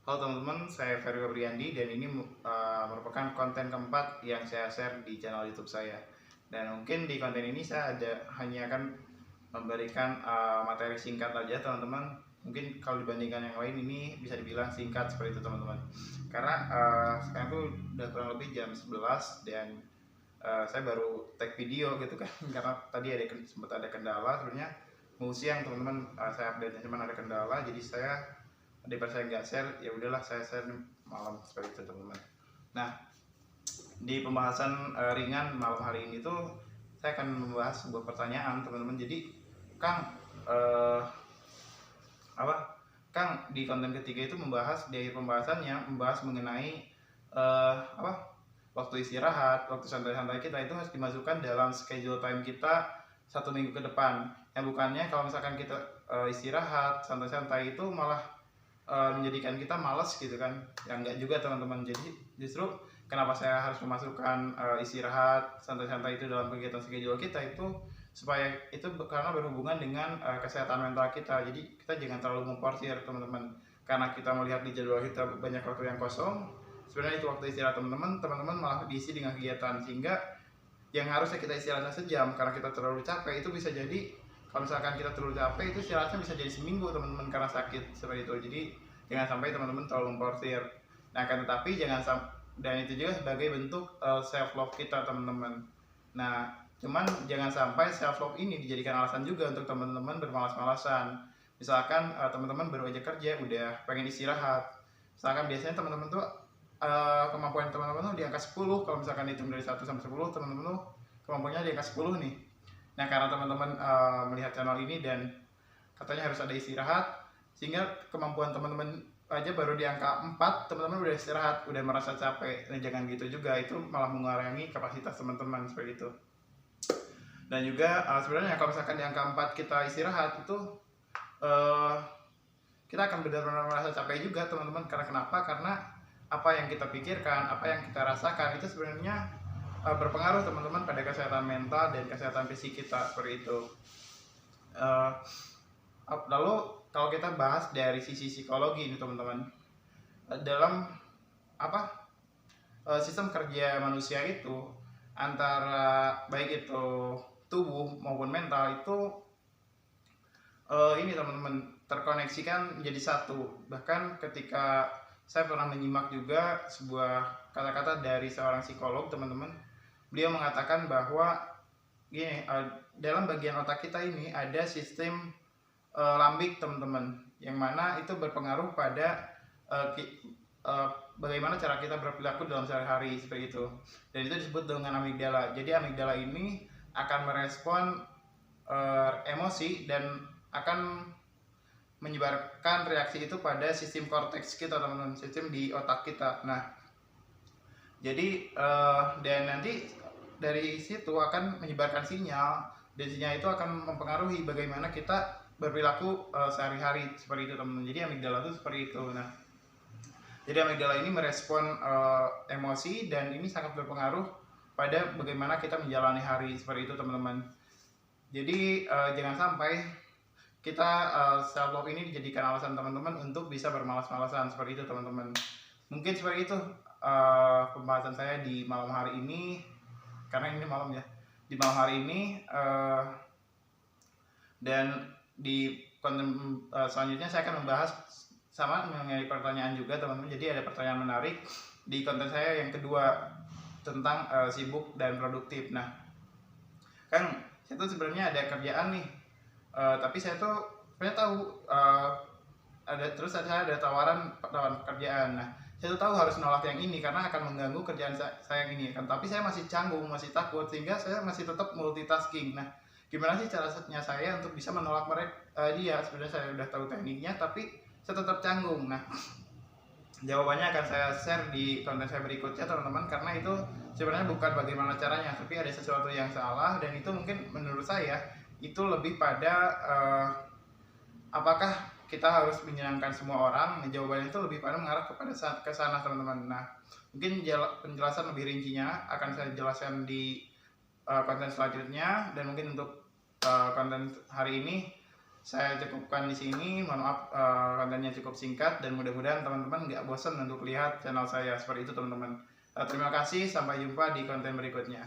Halo teman-teman, saya Ferry Febriandi dan ini merupakan konten keempat yang saya share di channel YouTube saya. Dan mungkin di konten ini saya hanya akan memberikan materi singkat aja teman-teman. Mungkin kalau dibandingkan yang lain ini bisa dibilang singkat seperti itu teman-teman. Karena sekarang tuh udah kurang lebih jam 11 dan saya baru take video gitu kan. Karena tadi sempat ada kendala sebenarnya mau siang teman-teman, saya update cuman ada kendala jadi saya daripada saya nggak share ya udahlah saya share malam seperti itu teman-teman. Nah, di pembahasan ringan malam hari ini tuh saya akan membahas sebuah pertanyaan teman-teman. Jadi Kang, eh, apa Kang di konten ketiga itu membahas di akhir pembahasannya membahas mengenai waktu istirahat, waktu santai-santai kita itu harus dimasukkan dalam schedule time kita 1 minggu ke depan. Yang bukannya kalau misalkan kita istirahat santai-santai itu malah menjadikan kita malas gitu kan. Yang enggak juga teman-teman. Jadi justru kenapa saya harus memasukkan istirahat santai-santai itu dalam kegiatan schedule kita itu supaya itu karena berhubungan dengan kesehatan mental kita. Jadi kita jangan terlalu memforsir teman-teman. Karena kita melihat di jadwal kita banyak waktu yang kosong, sebenarnya itu waktu istirahat teman-teman malah diisi dengan kegiatan, sehingga yang harusnya kita istirahatnya sejam karena kita terlalu capek itu bisa jadi kalau misalkan kita terlalu capek itu istirahatnya bisa jadi seminggu teman-teman karena sakit seperti itu. Jadi jangan sampai teman-teman terlalu memforsir. Nah, akan tetapi dan itu juga sebagai bentuk self love kita teman-teman. Nah, cuman jangan sampai self love ini dijadikan alasan juga untuk teman-teman bermalas-malasan. Misalkan teman-teman baru aja kerja udah pengen istirahat. Misalkan biasanya teman-teman tuh kemampuan teman-teman tuh di angka 10. Kalau misalkan hitung dari 1 sampai 10 teman-teman tuh kemampuannya di angka 10 nih. Nah, karena teman-teman melihat channel ini dan katanya harus ada istirahat, sehingga kemampuan teman-teman aja baru di angka 4, teman-teman udah istirahat, udah merasa capek. Nah, jangan gitu juga, itu malah mengurangi kapasitas teman-teman seperti itu. Dan juga sebenarnya kalau misalkan di angka 4 kita istirahat itu kita akan benar-benar merasa capek juga teman-teman. Karena kenapa? Karena apa yang kita pikirkan, apa yang kita rasakan itu sebenarnya berpengaruh teman-teman pada kesehatan mental dan kesehatan fisik kita seperti itu. Lalu kalau kita bahas dari sisi psikologi ini teman-teman, dalam sistem kerja manusia itu antara baik itu tubuh maupun mental itu ini teman-teman terkoneksikan menjadi satu. Bahkan ketika saya pernah menyimak juga sebuah kata-kata dari seorang psikolog teman-teman, beliau mengatakan bahwa gini, dalam bagian otak kita ini ada sistem lambik teman-teman, yang mana itu berpengaruh pada bagaimana cara kita berperilaku dalam sehari-hari seperti itu. Dan itu disebut dengan amigdala. Jadi amigdala ini akan merespon emosi dan akan menyebarkan reaksi itu pada sistem korteks kita teman-teman, sistem di otak kita. Nah, jadi dan nanti dari situ akan menyebarkan sinyal, dan sinyal itu akan mempengaruhi bagaimana kita berperilaku sehari-hari seperti itu teman-teman. Jadi amigdala itu seperti itu. Nah, jadi amigdala ini merespon emosi dan ini sangat berpengaruh pada bagaimana kita menjalani hari seperti itu teman-teman. Jadi jangan sampai kita self love ini dijadikan alasan teman-teman untuk bisa bermalas-malasan seperti itu teman-teman. Mungkin seperti itu pembahasan saya di malam hari ini, karena ini malam ya. Di malam hari ini dan di konten selanjutnya saya akan membahas sama mengenai pertanyaan juga teman-teman. Jadi ada pertanyaan menarik di konten saya yang kedua tentang sibuk dan produktif. Nah, Kang, saya tuh sebenarnya ada kerjaan nih, tapi saya tuh sebenarnya tahu saya ada tawaran pekerjaan. Nah, saya tuh tahu harus nolak yang ini karena akan mengganggu kerjaan saya yang ini kan. Tapi saya masih canggung, masih takut, sehingga saya masih tetap multitasking. Nah, gimana sih caranya saya untuk bisa menolak dia? Sebenarnya saya udah tahu tekniknya, tapi saya tetap canggung. Nah, jawabannya akan saya share di konten saya berikutnya teman-teman, karena itu sebenarnya bukan bagaimana caranya, tapi ada sesuatu yang salah, dan itu mungkin menurut saya itu lebih pada apakah kita harus menyenangkan semua orang. Nah, jawabannya itu lebih pada mengarah kepada ke sana teman-teman. Nah, mungkin penjelasan lebih rincinya akan saya jelaskan di konten selanjutnya, dan mungkin untuk konten hari ini saya cukupkan di sini. Mohon maaf kontennya cukup singkat dan mudah-mudahan teman-teman nggak bosan untuk lihat channel saya seperti itu teman-teman. Terima kasih, sampai jumpa di konten berikutnya.